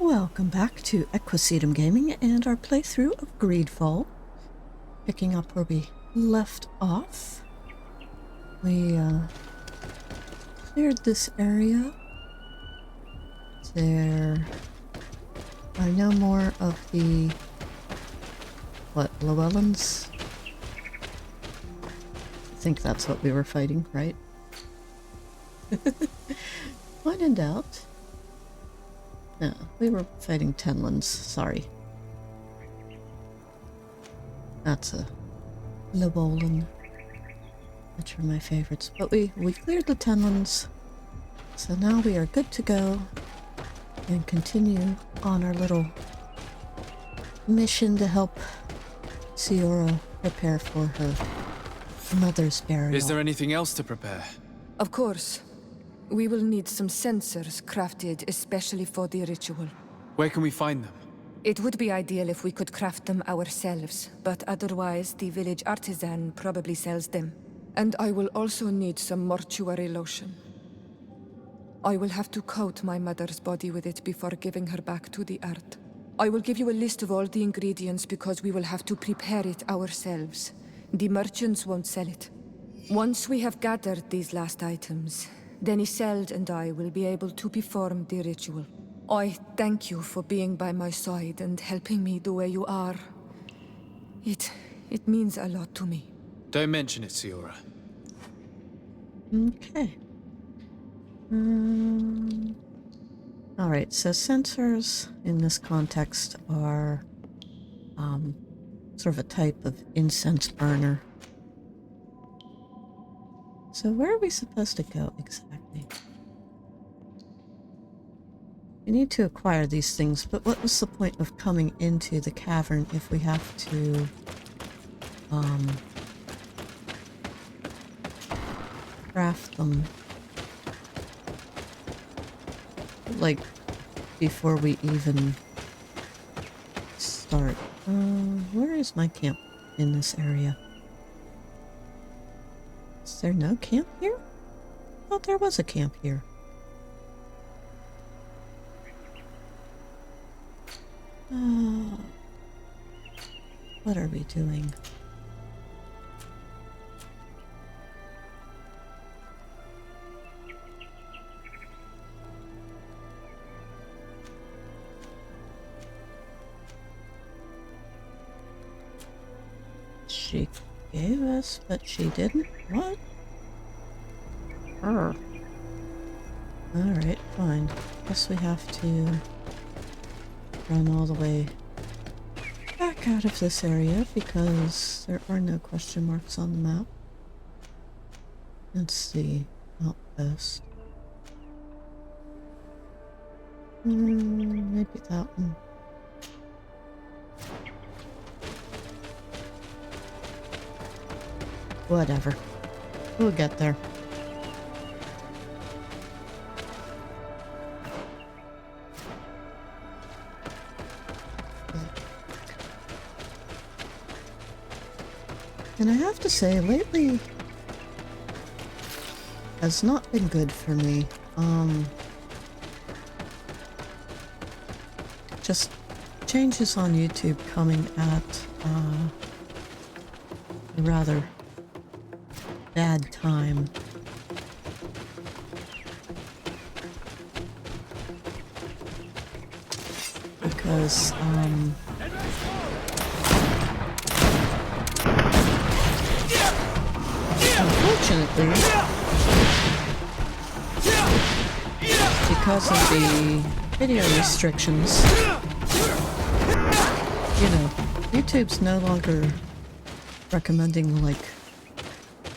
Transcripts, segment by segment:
Welcome back to Equisetum Gaming and our playthrough of Greedfall. Picking up where we left off. We cleared this area. There are no more of the Llewellyns? I think that's what we were fighting, right? When in doubt. No, we were fighting Tenlands, sorry. That's a Llewellyn, which are my favorites. But we cleared the Tenlands, so now we are good to go and continue on our little mission to help Siora prepare for her mother's burial. Is there anything else to prepare? Of course. We will need some sensors crafted especially for the ritual. Where can we find them? It would be ideal if we could craft them ourselves, but otherwise the village artisan probably sells them. And I will also need some mortuary lotion. I will have to coat my mother's body with it before giving her back to the earth. I will give you a list of all the ingredients because we will have to prepare it ourselves. The merchants won't sell it. Once we have gathered these last items, then Iseld and I will be able to perform the ritual. I thank you for being by my side and helping me the way you are. It means a lot to me. Don't mention it, Siora. Okay. Alright, so sensors in this context are sort of a type of incense burner. So where are we supposed to go exactly? We need to acquire these things, but what was the point of coming into the cavern if we have to craft them like before we even start? Where is my camp in this area? Is there no camp here? I thought there was a camp here. What are we doing? She gave us, but she didn't? What? Alright, fine. Guess we have to run all the way back out of this area because there are no question marks on the map. Let's see. Outpost. Maybe that one. Whatever. We'll get there. And I have to say, lately has not been good for me. Just changes on YouTube coming at a rather bad time. Because, unfortunately, because of the video restrictions, you know, YouTube's no longer recommending, like,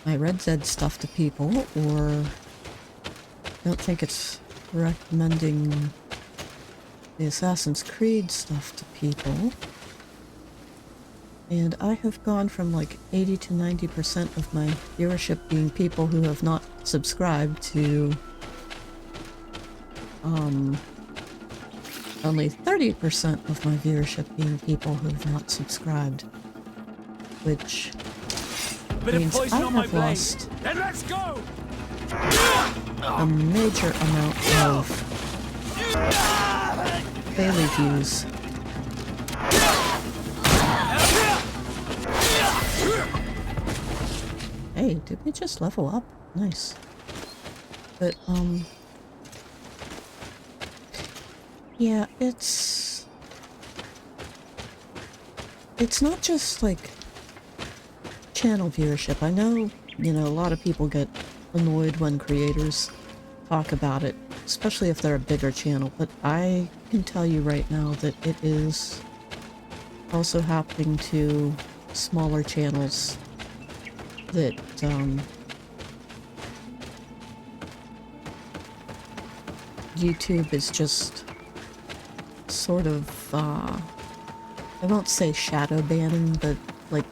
my Red Zed stuff to people, or I don't think it's recommending the Assassin's Creed stuff to people. And I have gone from like 80 to 90% of my viewership being people who have not subscribed to only 30% of my viewership being people who have not subscribed, which means I have lost a major amount of Bailey views. Hey, did we just level up? Nice. But, yeah, it's not just, like, channel viewership. I know, you know, a lot of people get annoyed when creators talk about it, especially if they're a bigger channel, but I can tell you right now that it is also happening to smaller channels that, YouTube is just sort of, I won't say shadow banning, but, like,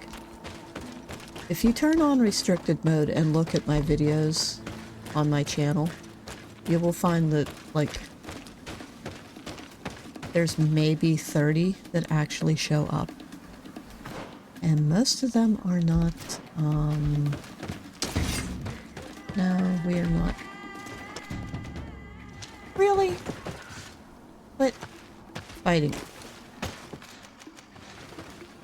if you turn on restricted mode and look at my videos on my channel, you will find that, like, there's maybe 30 that actually show up. And most of them are not, no, we are not. Really? But, fighting.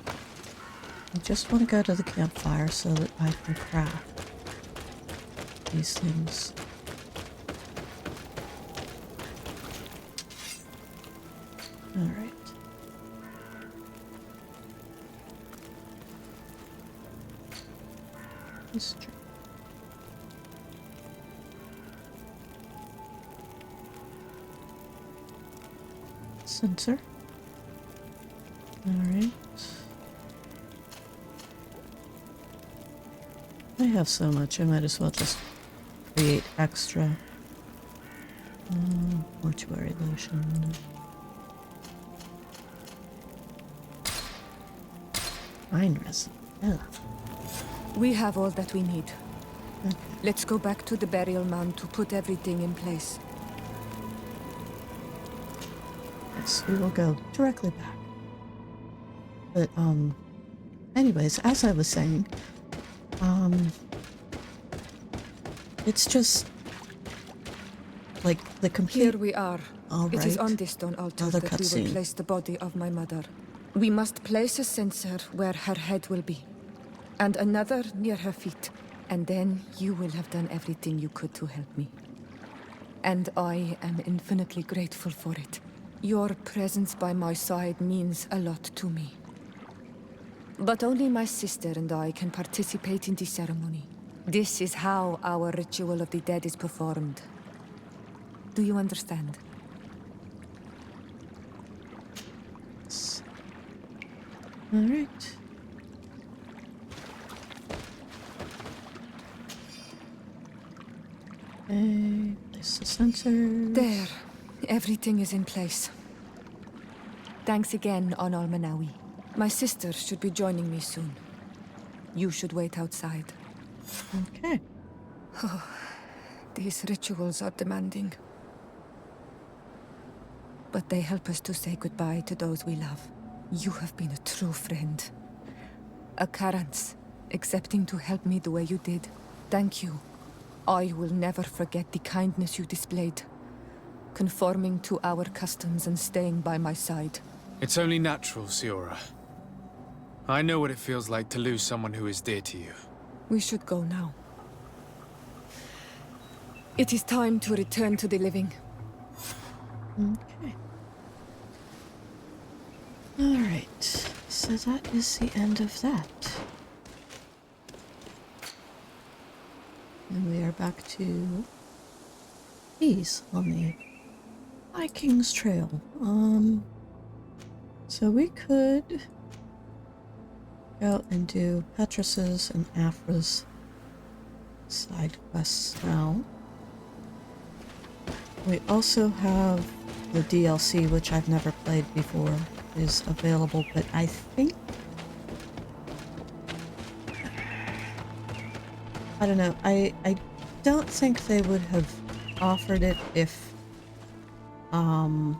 I just want to go to the campfire so that I can craft these things. Alright. History. Sensor. Alright. I have so much, I might as well just create extra. Mortuary lotion. Pine resin. Yeah. We have all that we need. Okay. Let's go back to the burial mound to put everything in place. Yes, we will go directly back. But, anyways, as I was saying, it's just, like, the complete... Here we are. All It is right. on this stone altar Another that we cutscene. will place the body of my mother. We must place a censer where her head will be, and another near her feet. And then you will have done everything you could to help me. And I am infinitely grateful for it. Your presence by my side means a lot to me. But only my sister and I can participate in the ceremony. This is how our ritual of the dead is performed. Do you understand? Alright. Okay, place the sensor. There. Everything is in place. Thanks again, Onal Manawi. My sister should be joining me soon. You should wait outside. Okay. These rituals are demanding. But they help us to say goodbye to those we love. You have been a true friend. A Karans, accepting to help me the way you did. Thank you. I will never forget the kindness you displayed. Conforming to our customs and staying by my side. It's only natural, Siora. I know what it feels like to lose someone who is dear to you. We should go now. It is time to return to the living. Okay. Alright. So that is the end of that. And we are back to these on the Vikings Trail. So we could go and do Petrus's and Afra's side quests now. We also have the DLC, which I've never played before, is available, but I think... I don't know, I don't think they would have offered it if, we'll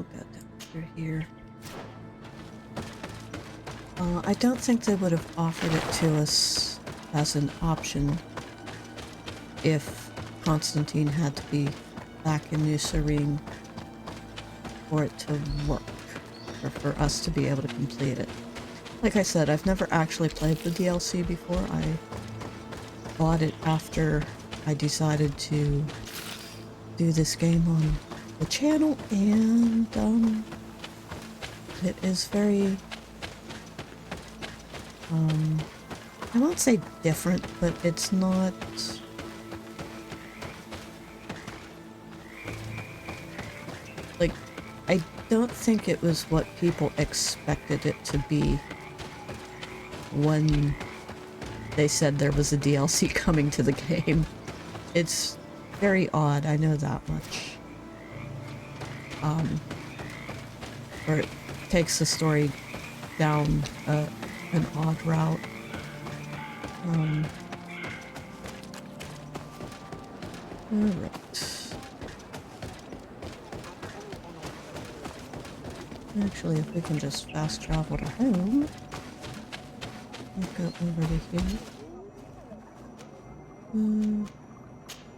go down through here. I don't think they would have offered it to us as an option if Constantine had to be back in New Serene for it to work, or for us to be able to complete it. Like I said, I've never actually played the DLC before. I bought it after I decided to do this game on the channel, and it is very, I won't say different, but it's not, like, I don't think it was what people expected it to be when they said there was a DLC coming to the game. It's very odd, I know that much. Where it takes the story down an odd route. Alright. Actually, if we can just fast travel to home, we'll go over to here.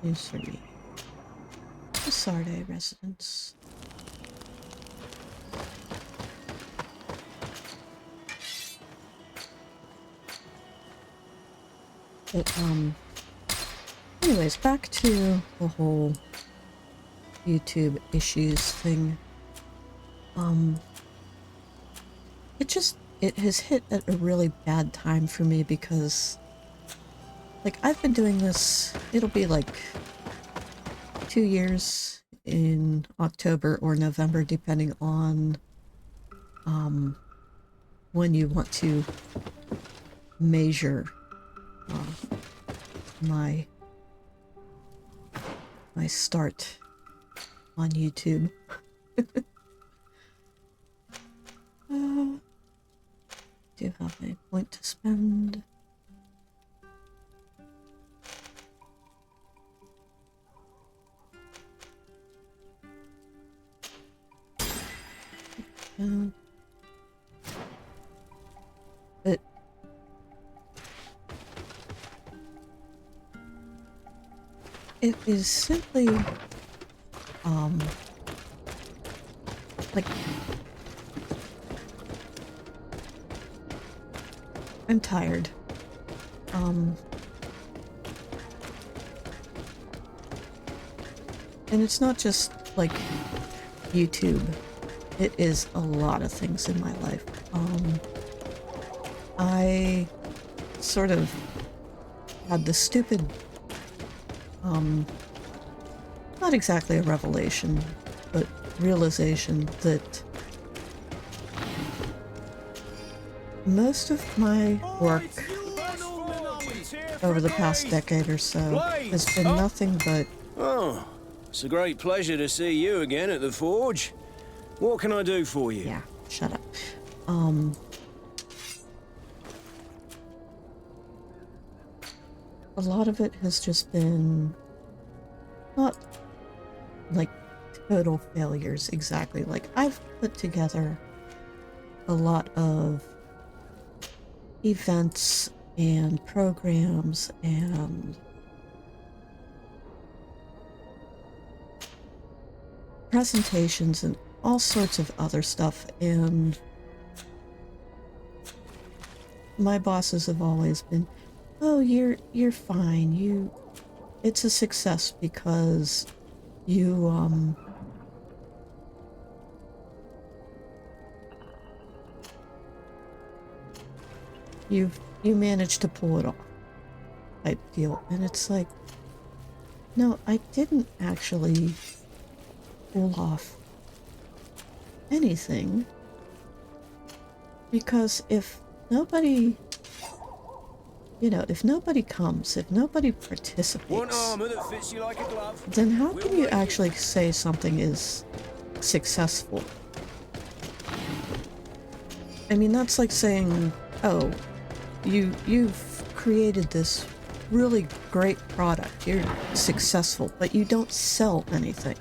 New Serene. The Sardet residence. But, anyways, back to the whole YouTube issues thing. It has hit at a really bad time for me because, like, I've been doing this, it'll be like 2 years in October or November, depending on, when you want to measure, my start on YouTube. Do have a point to spend. But it is simply like, I'm tired. And it's not just like YouTube. It is a lot of things in my life. I sort of had the stupid, not exactly a revelation, but realization that most of my work over the past decade or so has been nothing but... Oh, it's a great pleasure to see you again at the Forge. What can I do for you? Yeah, shut up. A lot of it has just been not like total failures exactly. Like, I've put together a lot of events and programs and presentations and all sorts of other stuff, and my bosses have always been, oh, you're fine, it's a success because you you managed to pull it off type deal. And it's like, no, I didn't actually pull off anything, because if nobody, if nobody comes, if nobody participates, then how can you actually say something is successful? I mean, that's like saying, oh, you've created this really great product, you're successful, but you don't sell anything.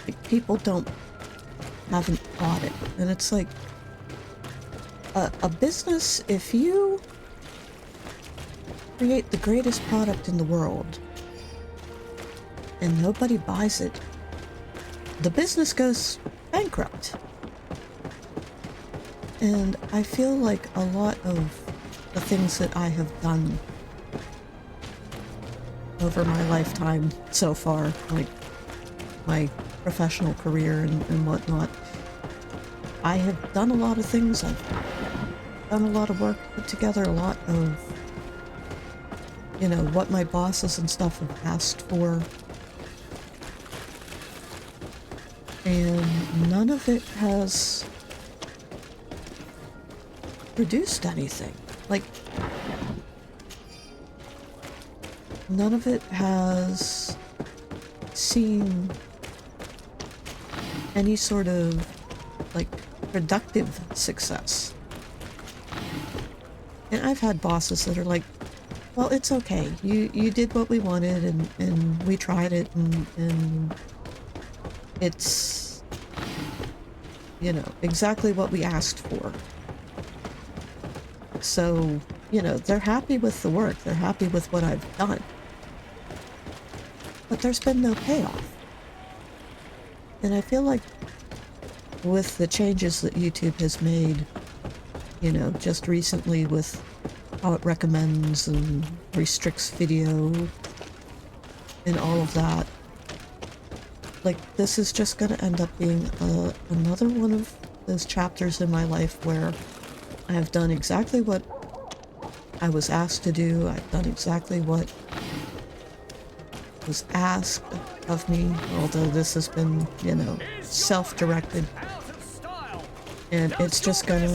Like, people don't have an audit. And it's like, a business, if you create the greatest product in the world and nobody buys it, the business goes bankrupt. And I feel like a lot of the things that I have done over my lifetime so far, like my professional career and whatnot, I have done a lot of things. I've done a lot of work, put together a lot of, you know, what my bosses and stuff have asked for. And none of it has produced anything. Like, none of it has seen any sort of, like, productive success. And I've had bosses that are like, well, it's okay. You did what we wanted and we tried it and it's, you know, exactly what we asked for. So, you know, they're happy with the work. They're happy with what I've done. But there's been no payoff. And I feel like with the changes that YouTube has made, you know, just recently with how it recommends and restricts video and all of that, like, this is just going to end up being another one of those chapters in my life where I have done exactly what I was asked to do. I've done exactly what was asked of me, although this has been, you know, self-directed. And it's just gonna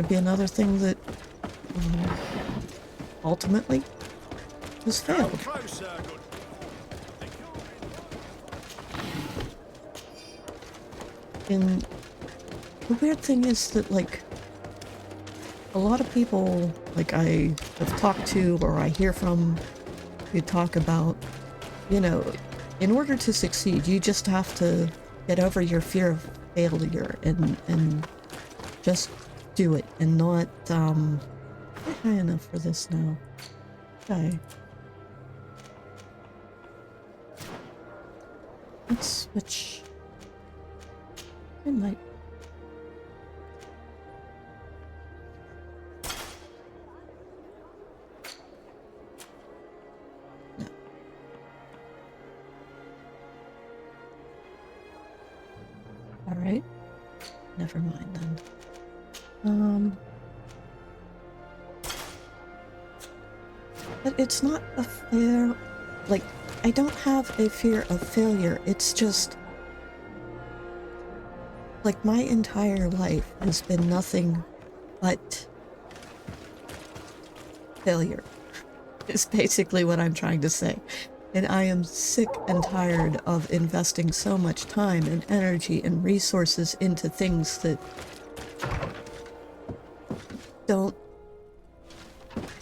be another thing that ultimately has failed. And the weird thing is that, like, a lot of people, like, I have talked to or I hear from, who talk about, you know, in order to succeed, you just have to get over your fear of failure and just do it and not, am I high enough for this now? Okay. Let's switch. I might. No. All right. Never mind then. But it's not a fair, like, I don't have a fear of failure. It's just, like, my entire life has been nothing but failure, is basically what I'm trying to say. And I am sick and tired of investing so much time and energy and resources into things that don't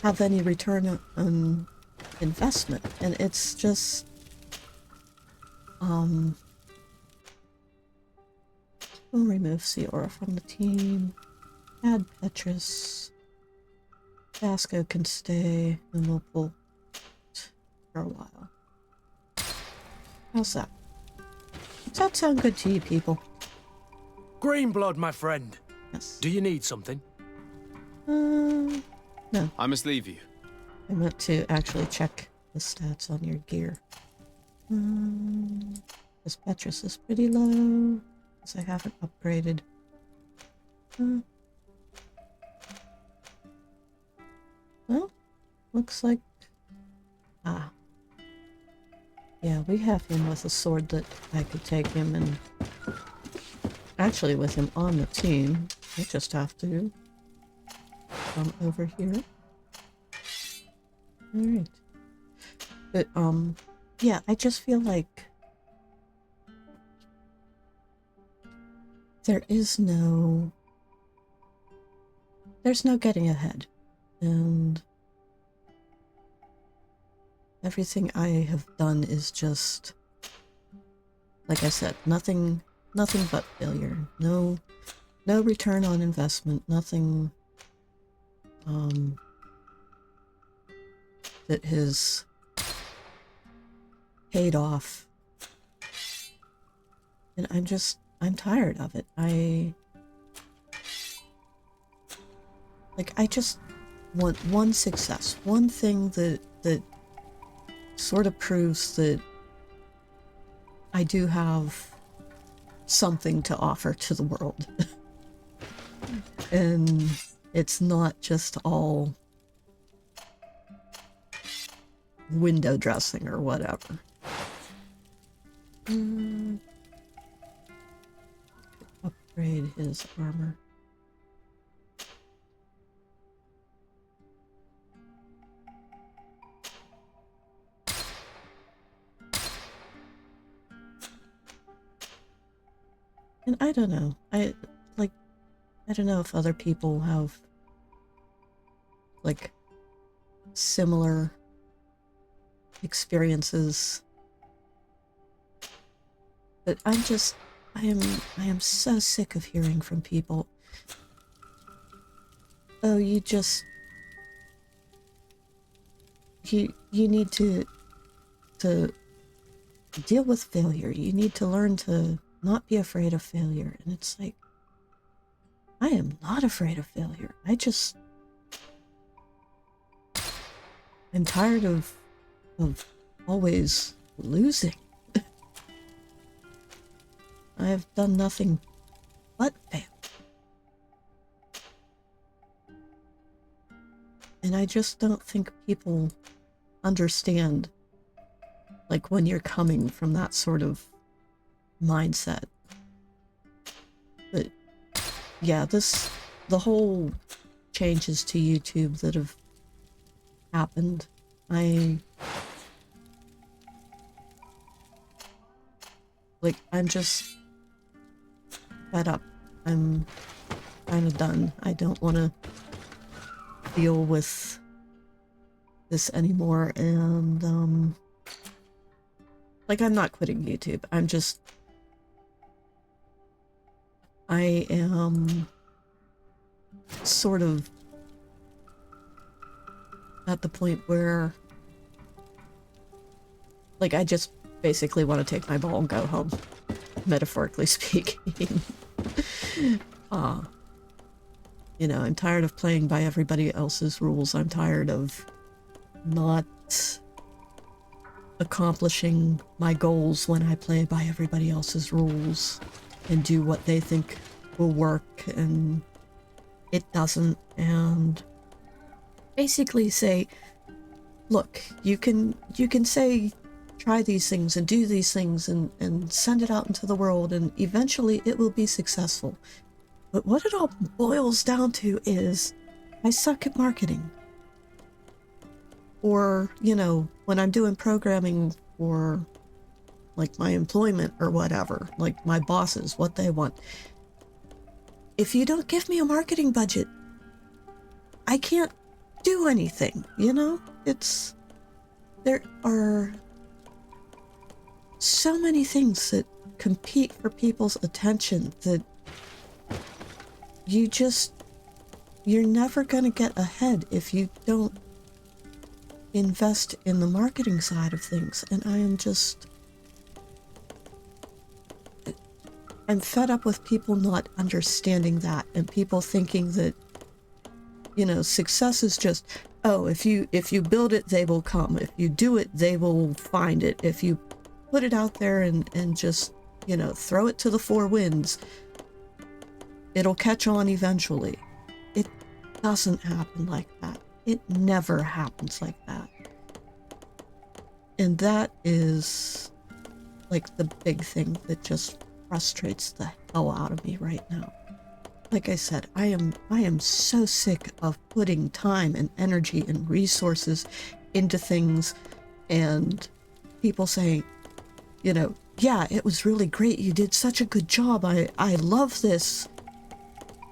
have any return on investment. And it's just, we'll remove Siora from the team, add Petrus, Vasco can stay, and we'll pull for a while. How's that? Does that sound good to you people? Green blood, my friend. Yes. Do you need something? No. I must leave you. I meant to actually check the stats on your gear. This Petrus is pretty low, because I haven't upgraded. Well, looks like... Ah. Yeah, we have him with a sword that I could take him and... Actually, with him on the team, I just have to come over here. Alright. But, yeah, I just feel like there's no getting ahead. And everything I have done is just, like I said, nothing but failure. No return on investment, nothing that has paid off. And I'm tired of it. I just want one success, one thing that sort of proves that I do have something to offer to the world. And it's not just all window dressing or whatever. Upgrade his armor. And I don't know. I don't know if other people have like similar experiences. But I am so sick of hearing from people, oh, you need to deal with failure. You need to learn to not be afraid of failure. And it's like, I am not afraid of failure. I'm tired of always losing. I have done nothing but fail. And I just don't think people understand, like, when you're coming from that sort of mindset. But yeah, the whole changes to YouTube that have happened, I'm just fed up. I'm kind of done. I don't want to deal with this anymore, and I'm not quitting YouTube. I am sort of at the point where, like, I just basically want to take my ball and go home, metaphorically speaking. I'm tired of playing by everybody else's rules. I'm tired of not accomplishing my goals when I play by everybody else's rules and do what they think will work and it doesn't, and basically say, look, you can say try these things and do these things and send it out into the world, and eventually it will be successful. But what it all boils down to is I suck at marketing. Or, when I'm doing programming for, like, my employment or whatever, like my bosses, what they want. If you don't give me a marketing budget, I can't do anything, there are so many things that compete for people's attention that you're never going to get ahead if you don't invest in the marketing side of things. And I'm fed up with people not understanding that, and people thinking that, success is just, oh, if you build it, they will come. If you do it, they will find it. If you put it out there and just, throw it to the four winds, it'll catch on eventually. It doesn't happen like that. It never happens like that. And that is, like, the big thing that just frustrates the hell out of me right now. Like I said, I am so sick of putting time and energy and resources into things and people saying, yeah, it was really great. You did such a good job. I love this.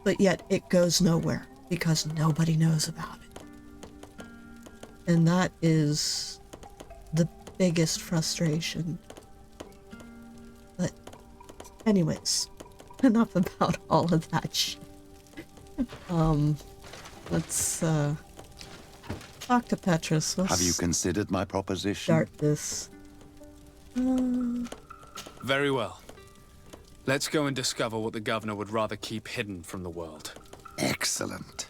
But yet it goes nowhere because nobody knows about it. And that is the biggest frustration. But anyways, enough about all of that shit. Let's talk to Petrus. Let's Have you considered my proposition? start this. Very well. Let's go and discover what the governor would rather keep hidden from the world. Excellent.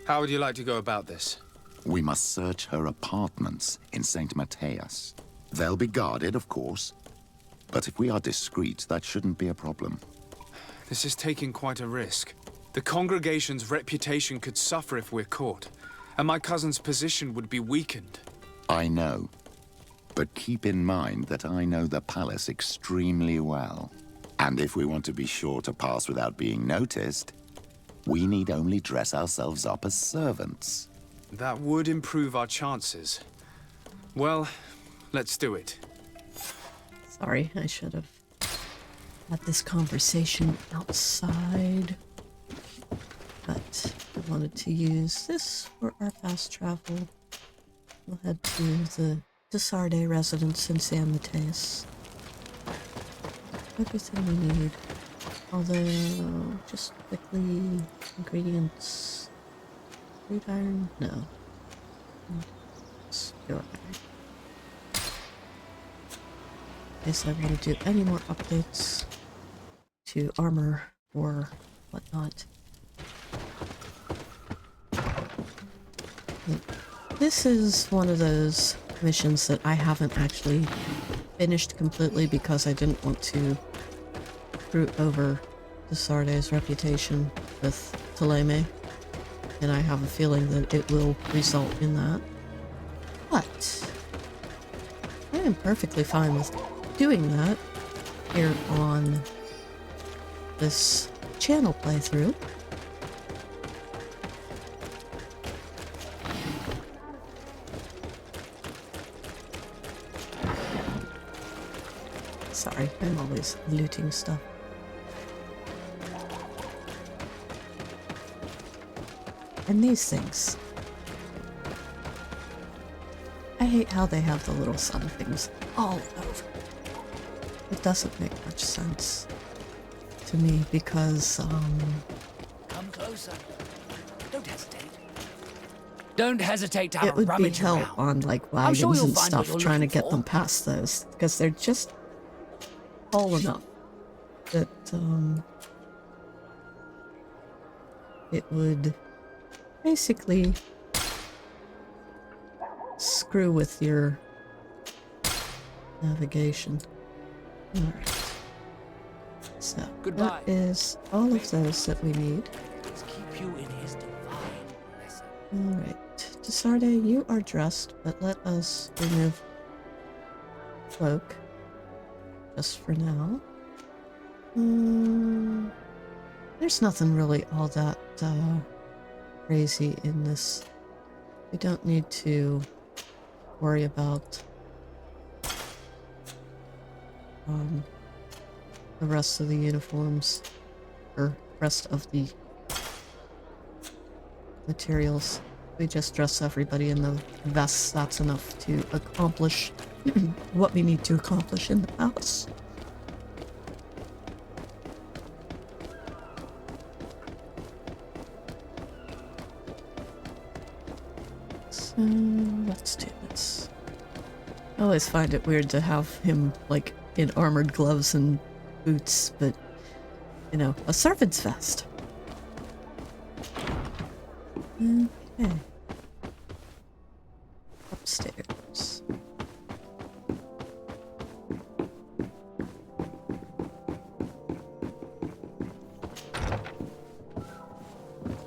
How would you like to go about this? We must search her apartments in San Matheus. They'll be guarded, of course. But if we are discreet, that shouldn't be a problem. This is taking quite a risk. The congregation's reputation could suffer if we're caught, and my cousin's position would be weakened. I know. But keep in mind that I know the palace extremely well. And if we want to be sure to pass without being noticed, we need only dress ourselves up as servants. That would improve our chances. Well, let's do it. Sorry, I should have had this conversation outside. But I wanted to use this for our fast travel. We'll head to the Sardet residence in San Matheus. Everything we need. Although, just quickly, ingredients. Crude iron? No. Siora. Guess I want to do any more updates to armor or whatnot. This is one of those missions that I haven't actually finished completely because I didn't want to screw over the Sardet's reputation with Ptolemy, and I have a feeling that it will result in that. But I am perfectly fine with doing that here on this channel playthrough. Sorry, I'm always looting stuff. And these things. I hate how they have the little sun things all over. It doesn't make much sense to me because, Come closer. Don't hesitate. Don't hesitate to have it a would be rummage hell around. on like I'm wagons sure you'll and find what stuff you're trying to looking get them for. past those because they're just tall enough that it would basically screw with your navigation. Alright. So Goodbye. that is all of those that we need. Let's keep you in his divine blessing. Alright. To Sardet, you are dressed, but let us remove cloak. Just for now. There's nothing really all that crazy in this. We don't need to worry about the rest of the uniforms or rest of the materials. We just dress everybody in the vests. That's enough to accomplish what we need to accomplish in the palace. So let's do this. I always find it weird to have him like in armored gloves and boots, but you know, a servant's vest. Okay. Upstairs.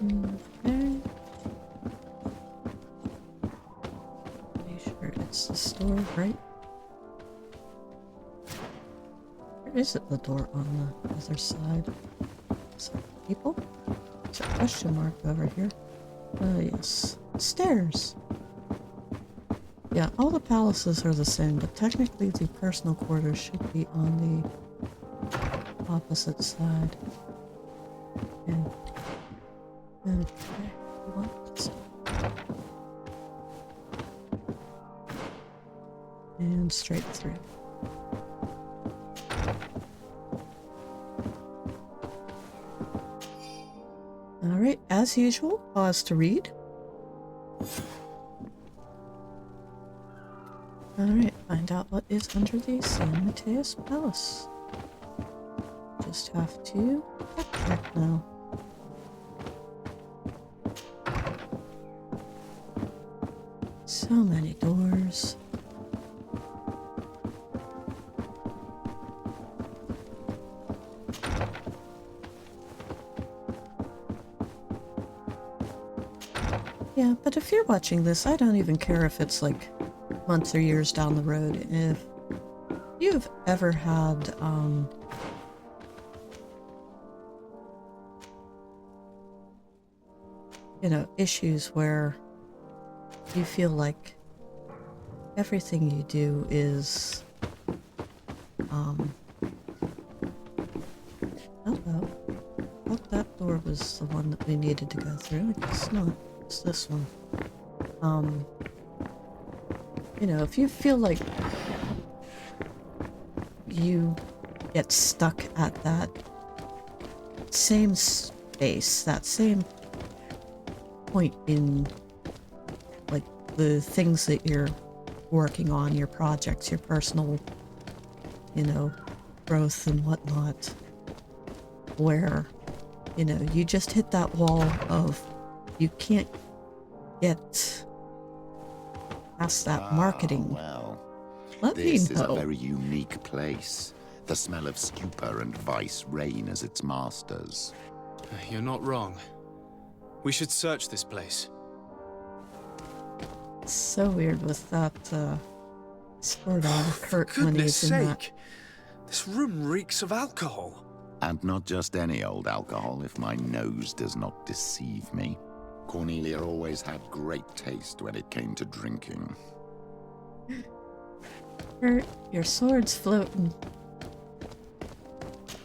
Okay. Make sure it's the store, right? Where is it, the door on the other side? Is there people? There's a question mark over here. Yes. Stairs. Yeah, all the palaces are the same, but technically the personal quarters should be on the opposite side. Okay. Okay. What? And straight through. Alright, as usual, pause to read. Alright, find out what is under the San Matheus Palace. Just have to check now. So many doors. Yeah, but if you're watching this, I don't even care if it's like months or years down the road. If you've ever had, you know, issues where you feel like everything you do is, hello. I thought that door was the one that we needed to go through. I guess not. It's this one. You know, if you feel like you get stuck at that same space, that same point in, like, the things that you're working on, your projects, your personal, you know, growth and whatnot, where, you know, you just hit that wall of you can't get past that marketing. Well, Let me this is a know. very unique place. The smell of stupor and vice reign as its masters. You're not wrong. We should search this place. It's so weird with that, sword on For Kurt when goodness he's in that. sake! This room reeks of alcohol. And not just any old alcohol, if my nose does not deceive me. Cornelia always had great taste when it came to drinking. Kurt, your sword's floating.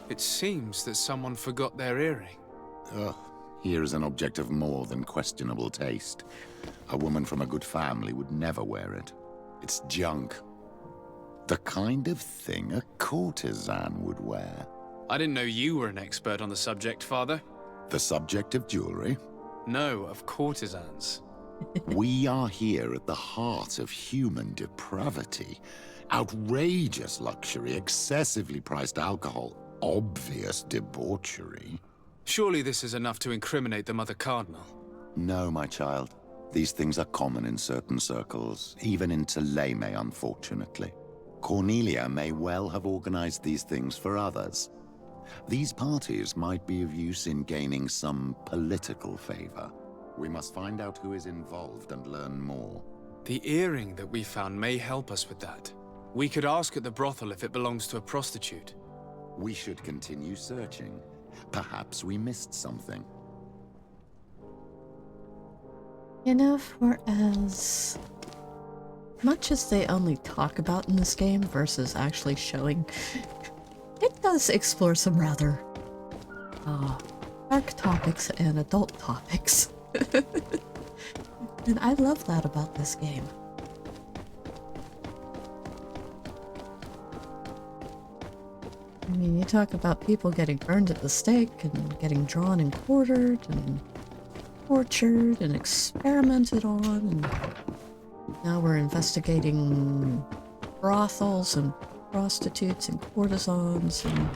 It seems that someone forgot their earring. Ugh, here is an object of more than questionable taste. A woman from a good family would never wear it. It's junk. The kind of thing a courtesan would wear. I didn't know you were an expert on the subject, Father. The subject of jewelry? No, of courtesans. We are here at the heart of human depravity. Outrageous luxury, excessively priced alcohol, obvious debauchery. Surely this is enough to incriminate the Mother Cardinal. No, my child. These things are common in certain circles, even in Teleme, unfortunately. Cornelia may well have organized these things for others. These parties might be of use in gaining some political favor. We must find out who is involved and learn more. The earring that we found may help us with that. We could ask at the brothel if it belongs to a prostitute. We should continue searching. Perhaps we missed something. You know, for as much as they only talk about in this game versus actually showing, it does explore some rather dark topics and adult topics. And I love that about this game. I mean, you talk about people getting burned at the stake and getting drawn and quartered and tortured and experimented on, and now we're investigating brothels and prostitutes and courtesans, and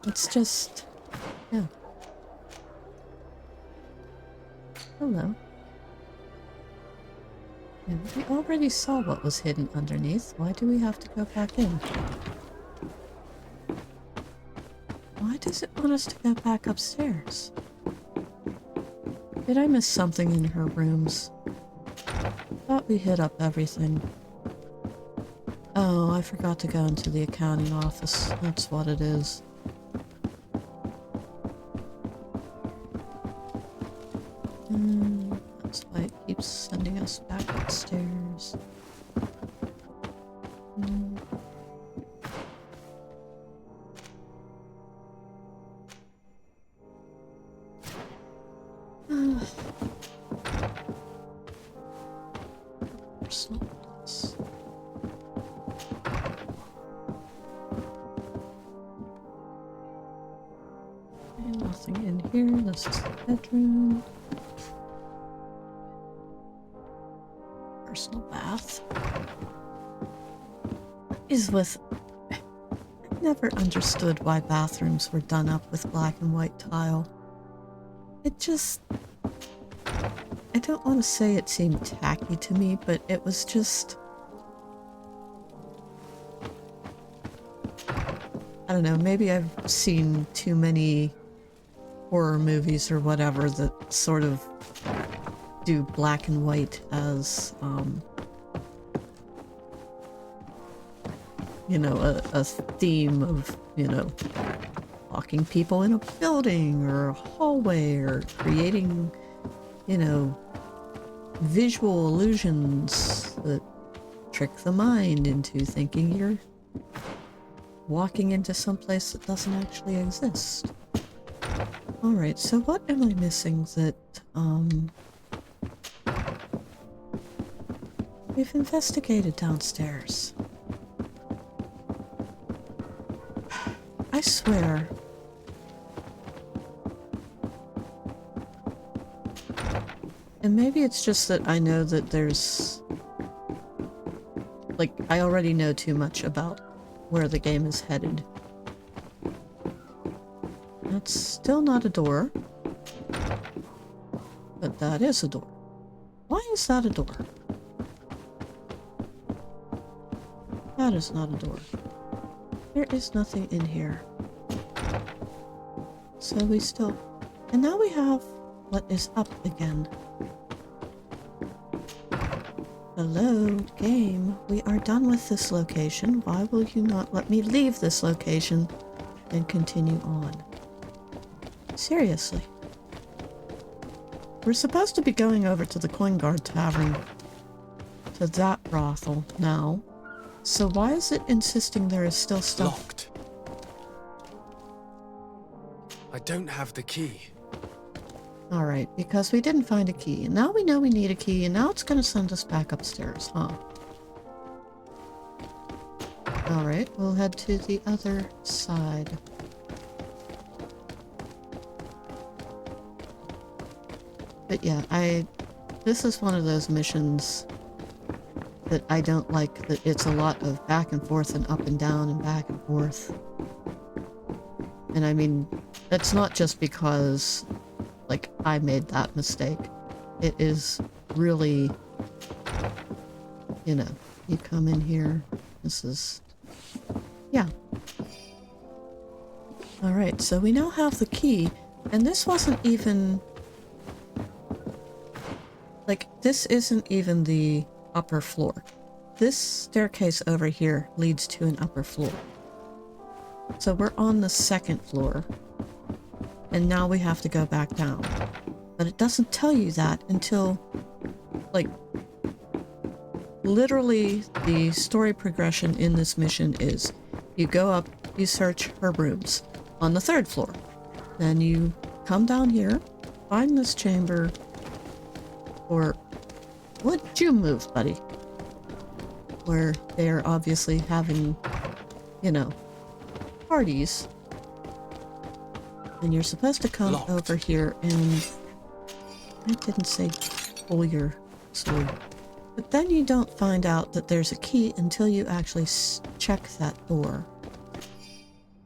it's just, yeah. Hello. Yeah, we already saw what was hidden underneath. Why do we have to go back in? Why does it want us to go back upstairs? Did I miss something in her rooms? Thought we hit up everything. Oh, I forgot to go into the accounting office. That's what it is. That's why it keeps sending us back upstairs. Personal notes. Okay, nothing in here. This is the bedroom. Personal bath. Is with... I never understood why bathrooms were done up with black and white tile. It just... I don't want to say it seemed tacky to me, but it was just... I don't know, maybe I've seen too many horror movies or whatever that sort of do black and white as, you know, a theme of, you know, locking people in a building or a hallway or creating, you know, visual illusions that trick the mind into thinking you're walking into some place that doesn't actually exist. Alright, so what am I missing that, we've investigated downstairs? I swear. And maybe it's just that I know that there's... like, I already know too much about where the game is headed. That's still not a door. But that is a door. Why is that a door? That is not a door. There is nothing in here. So we still... And now we have what is up again. Hello, game. We are done with this location. Why will you not let me leave this location and continue on? Seriously. We're supposed to be going over to the Coin Guard Tavern. To that brothel now. So why is it insisting there is still stuff? Locked. I don't have the key. Alright, because we didn't find a key, and now we know we need a key, and now it's gonna send us back upstairs, huh? Alright, we'll head to the other side. But yeah, this is one of those missions that I don't like, that it's a lot of back and forth and up and down and back and forth. And I mean, that's not just because... like, I made that mistake. It is really, you know, you come in here, this is, yeah. Alright, so we now have the key, and this wasn't even, like, this isn't even the upper floor. This staircase over here leads to an upper floor. So we're on the second floor. And now we have to go back down. But it doesn't tell you that until, like, literally the story progression in this mission is you go up, you search her rooms on the third floor. Then you come down here, find this chamber, or would you move, buddy? Where they're obviously having, you know, parties. And you're supposed to come Locked. over here and... I didn't say pull your sword. But then you don't find out that there's a key until you actually check that door.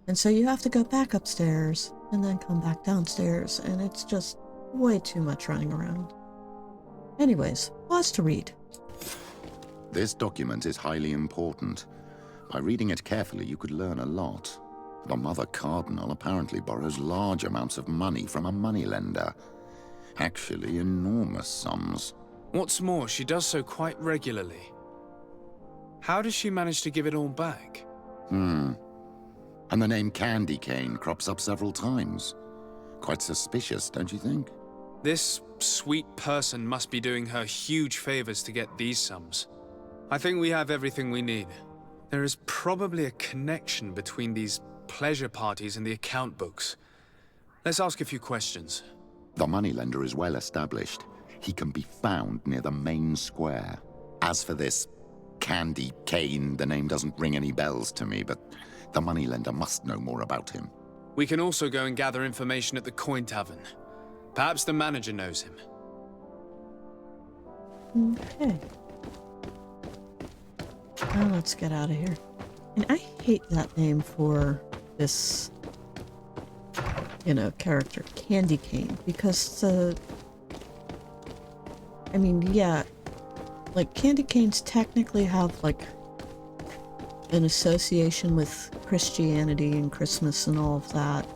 And so you have to go back upstairs and then come back downstairs, and it's just way too much running around. Anyways, pause to read. This document is highly important. By reading it carefully, you could learn a lot. The Mother Cardinal apparently borrows large amounts of money from a moneylender. Actually, enormous sums. What's more, she does so quite regularly. How does she manage to give it all back? And the name Candy Cane crops up several times. Quite suspicious, don't you think? This sweet person must be doing her huge favors to get these sums. I think we have everything we need. There is probably a connection between these pleasure parties and the account books. Let's ask a few questions. The moneylender is well established. He can be found near the main square. As for this Candy Cane, the name doesn't ring any bells to me, but the moneylender must know more about him. We can also go and gather information at the Coin Tavern. Perhaps the manager knows him. Okay. Now let's get out of here. And I hate that name for this, character, Candy Cane, because I mean, yeah, like, candy canes technically have, like, an association with Christianity and Christmas and all of that.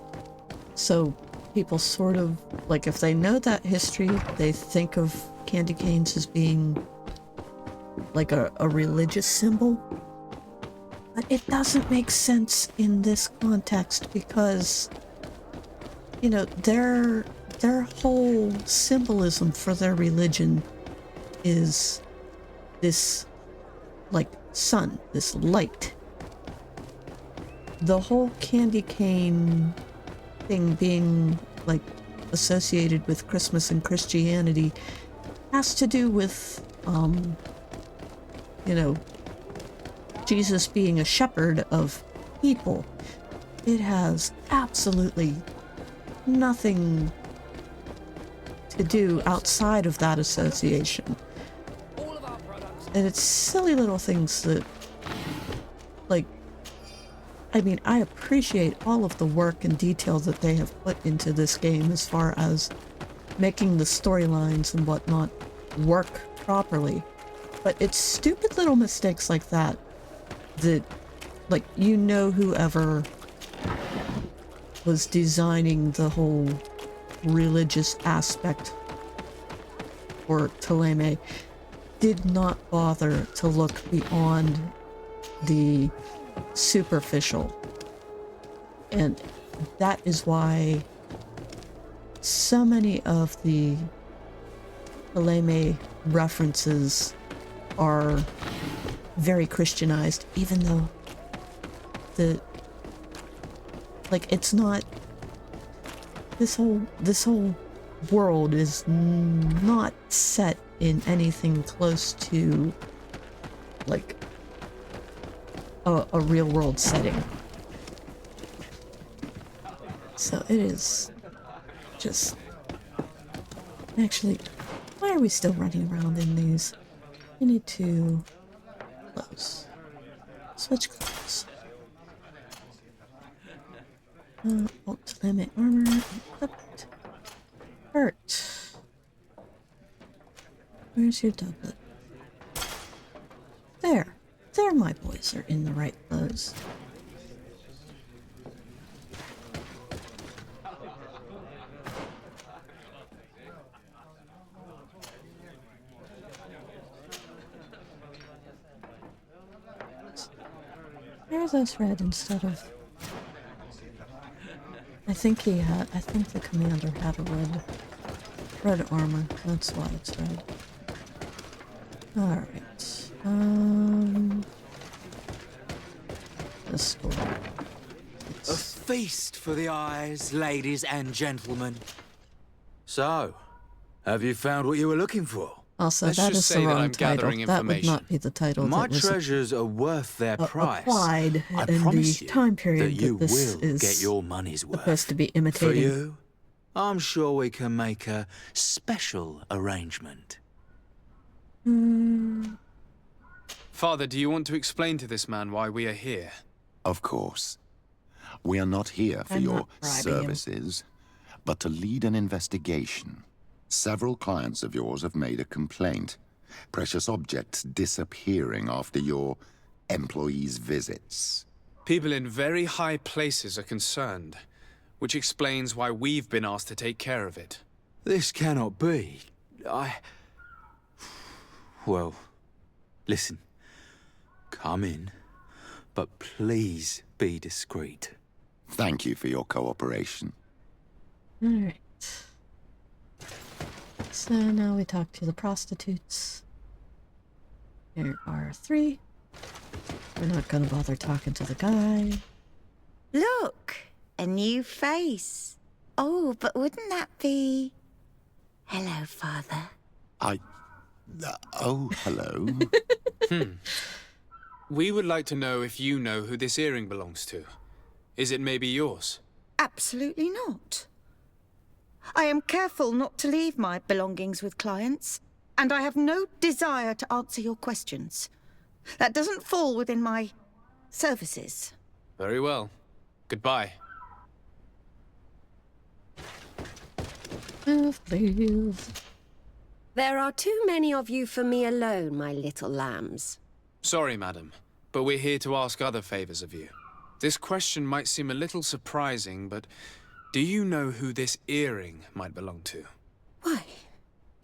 So people sort of, like, if they know that history, they think of candy canes as being like a religious symbol. But it doesn't make sense in this context because, their whole symbolism for their religion is this, like, sun, this light. The whole candy cane thing being, like, associated with Christmas and Christianity has to do with, Jesus being a shepherd of people. It has absolutely nothing to do outside of that association. And it's silly little things that, like, I mean, I appreciate all of the work and detail that they have put into this game as far as making the storylines and whatnot work properly. But it's stupid little mistakes like that that, like, whoever was designing the whole religious aspect for Thélème did not bother to look beyond the superficial. And that is why so many of the Thélème references are very Christianized, even though it's not, this whole world is not set in anything close to, like, a real world setting. So it is just, actually, why are we still running around in these? I need to close. Switch clothes. Ultimate armor equipped. Hurt. Where's your doublet? There. There, my boys are in the right clothes. Where's this red instead of... I think the commander had a red armor. That's why it's red. Alright. This door. A feast for the eyes, ladies and gentlemen. So, have you found what you were looking for? Also, Let's that just is say the that wrong I'm title. gathering That would information. not be the title My that was treasures are worth their price. applied I in promise the you time period that you that this will is get your money's worth. supposed to be For imitating. you, I'm sure we can make a special arrangement. Father, do you want to explain to this man why we are here? Of course. We are not here for I'm your not bribing him. services, but to lead an investigation. Several clients of yours have made a complaint. Precious objects disappearing after your employees' visits. People in very high places are concerned, which explains why we've been asked to take care of it. This cannot be. Well, listen. Come in, but please be discreet. Thank you for your cooperation. Alright. So now we talk to the prostitutes. There are 3. We're not gonna bother talking to the guy. Look, a new face. Oh, but wouldn't that be... Hello, Father. Oh, hello. We would like to know if you know who this earring belongs to. Is it maybe yours? Absolutely not. I am careful not to leave my belongings with clients, and I have no desire to answer your questions. That doesn't fall within my services. Very well. Goodbye. Please. There are too many of you for me alone, my little lambs. Sorry, madam, but we're here to ask other favors of you. This question might seem a little surprising, but do you know who this earring might belong to? Why?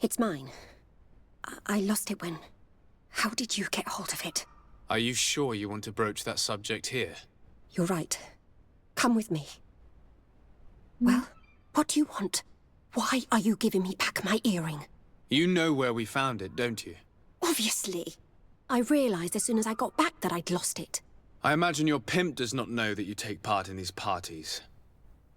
It's mine. I lost it when... How did you get hold of it? Are you sure you want to broach that subject here? You're right. Come with me. Well, what do you want? Why are you giving me back my earring? You know where we found it, don't you? Obviously. I realized as soon as I got back that I'd lost it. I imagine your pimp does not know that you take part in these parties.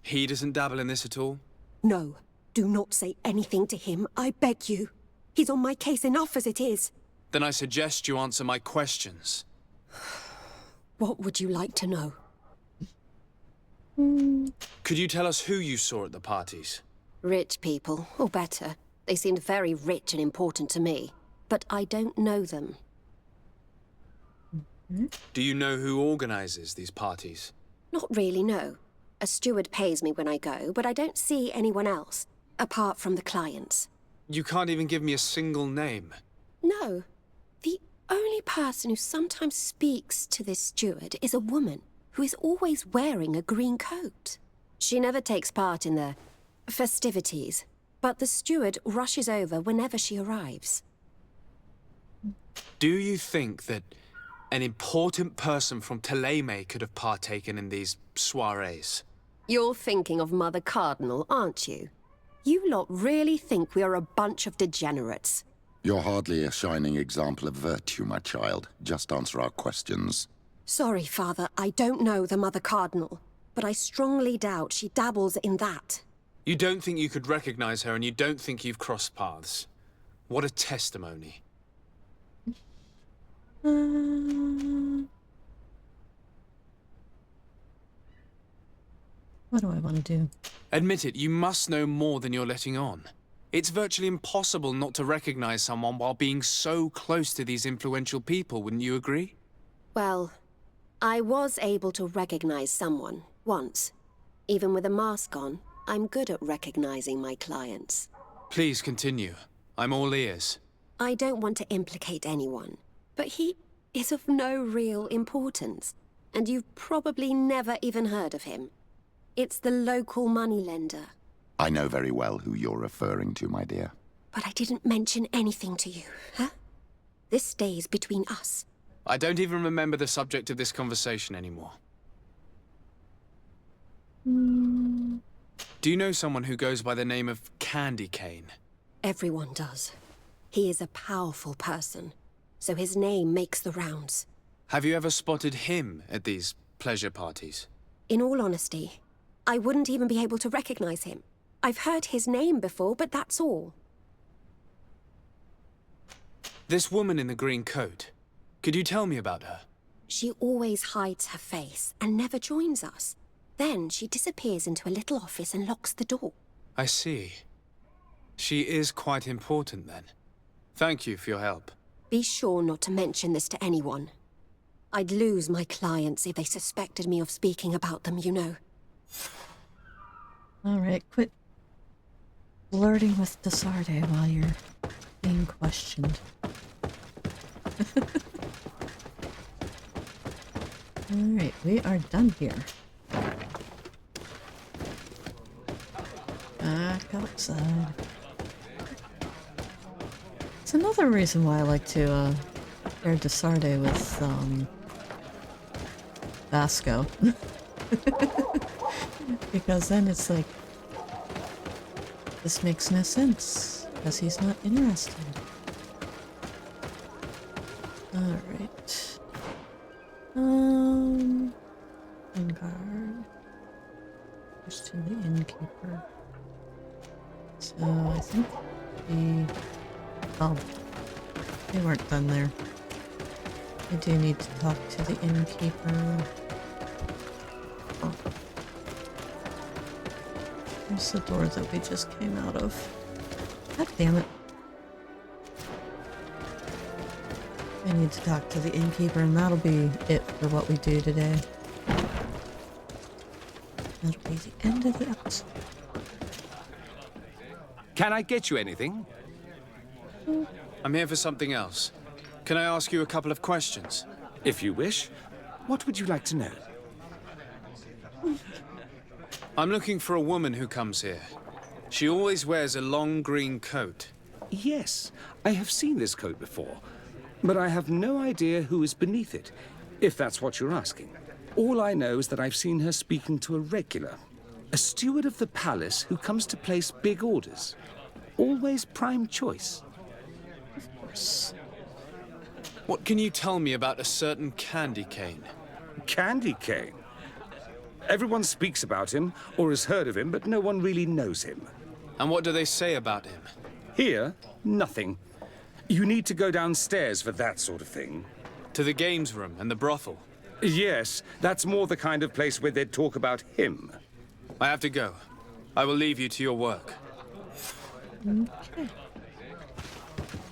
He doesn't dabble in this at all? No. Do not say anything to him, I beg you. He's on my case enough as it is. Then I suggest you answer my questions. What would you like to know? Could you tell us who you saw at the parties? Rich people, or better. They seemed very rich and important to me. But I don't know them. Do you know who organizes these parties? Not really, no. A steward pays me when I go, but I don't see anyone else, apart from the clients. You can't even give me a single name. No. The only person who sometimes speaks to this steward is a woman who is always wearing a green coat. She never takes part in the festivities, but the steward rushes over whenever she arrives. Do you think that an important person from Teleme could have partaken in these soirees? You're thinking of Mother Cardinal, aren't you? You lot really think we are a bunch of degenerates. You're hardly a shining example of virtue, my child. Just answer our questions. Sorry, Father, I don't know the Mother Cardinal, but I strongly doubt she dabbles in that. You don't think you could recognize her, and you don't think you've crossed paths. What a testimony. What do I want to do? Admit it, you must know more than you're letting on. It's virtually impossible not to recognize someone while being so close to these influential people, wouldn't you agree? Well, I was able to recognize someone, once. Even with a mask on, I'm good at recognizing my clients. Please continue. I'm all ears. I don't want to implicate anyone, but he is of no real importance, and you've probably never even heard of him. It's the local moneylender. I know very well who you're referring to, my dear. But I didn't mention anything to you, huh? This stays between us. I don't even remember the subject of this conversation anymore. Do you know someone who goes by the name of Candy Cane? Everyone does. He is a powerful person, so his name makes the rounds. Have you ever spotted him at these pleasure parties? In all honesty, I wouldn't even be able to recognize him. I've heard his name before, but that's all. This woman in the green coat, could you tell me about her? She always hides her face and never joins us. Then she disappears into a little office and locks the door. I see. She is quite important then. Thank you for your help. Be sure not to mention this to anyone. I'd lose my clients if they suspected me of speaking about them, you know. Alright, quit flirting with the Sardet while you're being questioned. Alright, we are done here. Back outside. It's another reason why I like to pair de Sardet with Vasco. Because then it's like, this makes no sense, because he's not interested. Alright. Guard. Goes to the innkeeper. So I think they weren't done there. I do need to talk to the innkeeper. Oh. Where's the door that we just came out of? God damn it. I need to talk to the innkeeper, and that'll be it for what we do today. That'll be the end of the episode. Can I get you anything? I'm here for something else. Can I ask you a couple of questions? If you wish. What would you like to know? I'm looking for a woman who comes here. She always wears a long green coat. Yes, I have seen this coat before, but I have no idea who is beneath it, if that's what you're asking. All I know is that I've seen her speaking to a regular, a steward of the palace who comes to place big orders. Always prime choice. Of course. What can you tell me about a certain candy cane? Candy cane. Everyone speaks about him, or has heard of him, but no one really knows him. And what do they say about him? Here, nothing. You need to go downstairs for that sort of thing. To the games room and the brothel? Yes, that's more the kind of place where they'd talk about him. I have to go. I will leave you to your work. Okay.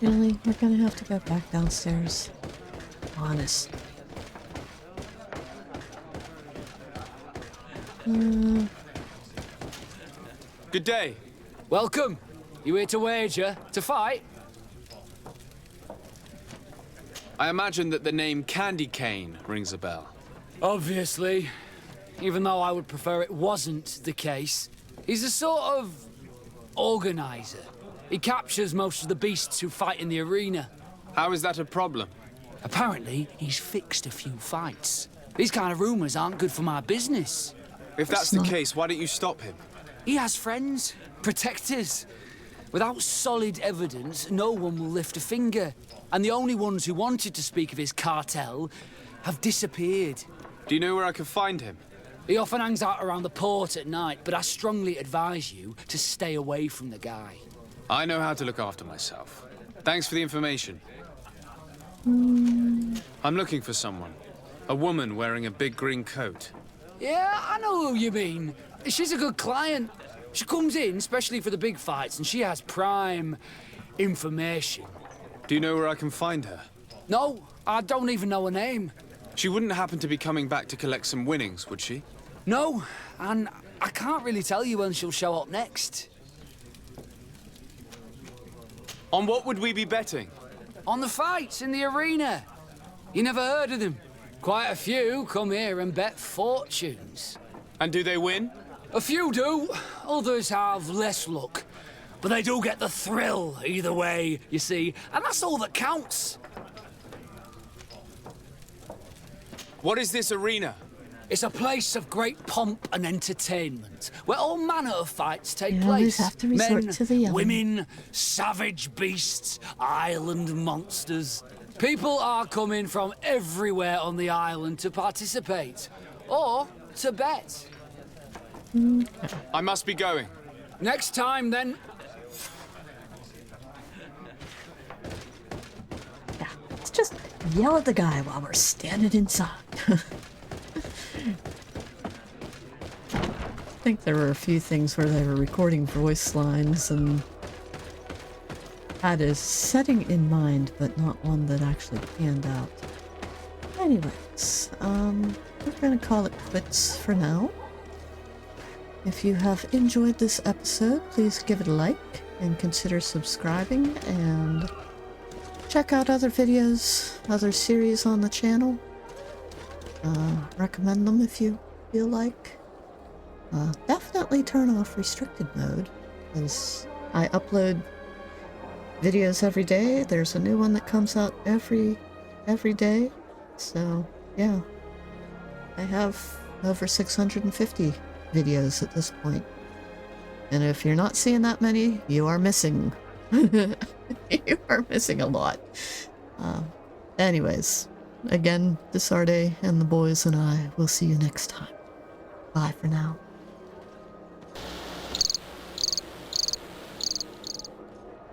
Really? We're gonna have to go back downstairs. Honest. Good day. Welcome. You here to wager? To fight? I imagine that the name Candy Cane rings a bell. Obviously. Even though I would prefer it wasn't the case. He's a sort of organizer. He captures most of the beasts who fight in the arena. How is that a problem? Apparently, he's fixed a few fights. These kind of rumors aren't good for my business. If that's the case, why don't you stop him? He has friends, protectors. Without solid evidence, no one will lift a finger. And the only ones who wanted to speak of his cartel have disappeared. Do you know where I can find him? He often hangs out around the port at night, but I strongly advise you to stay away from the guy. I know how to look after myself. Thanks for the information. I'm looking for someone. A woman wearing a big green coat. Yeah, I know who you mean. She's a good client. She comes in, especially for the big fights, and she has prime information. Do you know where I can find her? No, I don't even know her name. She wouldn't happen to be coming back to collect some winnings, would she? No, and I can't really tell you when she'll show up next. On what would we be betting? On the fights in the arena. You never heard of them? Quite a few come here and bet fortunes. And do they win? A few do. Others have less luck. But they do get the thrill either way, you see. And that's all that counts. What is this arena? It's a place of great pomp and entertainment, where all manner of fights take You always place. have to resort Men, to the yelling. women, savage beasts, island monsters. People are coming from everywhere on the island to participate, or to bet. I must be going. Next time, then. Yeah, let's just yell at the guy while we're standing inside. I think there were a few things where they were recording voice lines and had a setting in mind, but not one that actually panned out. Anyways, we're gonna call it quits for now. If you have enjoyed this episode, please give it a like and consider subscribing, and check out other videos, other series on the channel. Recommend them if you feel like. Definitely turn off restricted mode, because I upload videos every day. There's a new one that comes out every day. So yeah, I have over 650 videos at this point. And if you're not seeing that many, you are missing. You are missing a lot. Anyways, again, the Sardet and the boys and I will see you next time. Bye for now.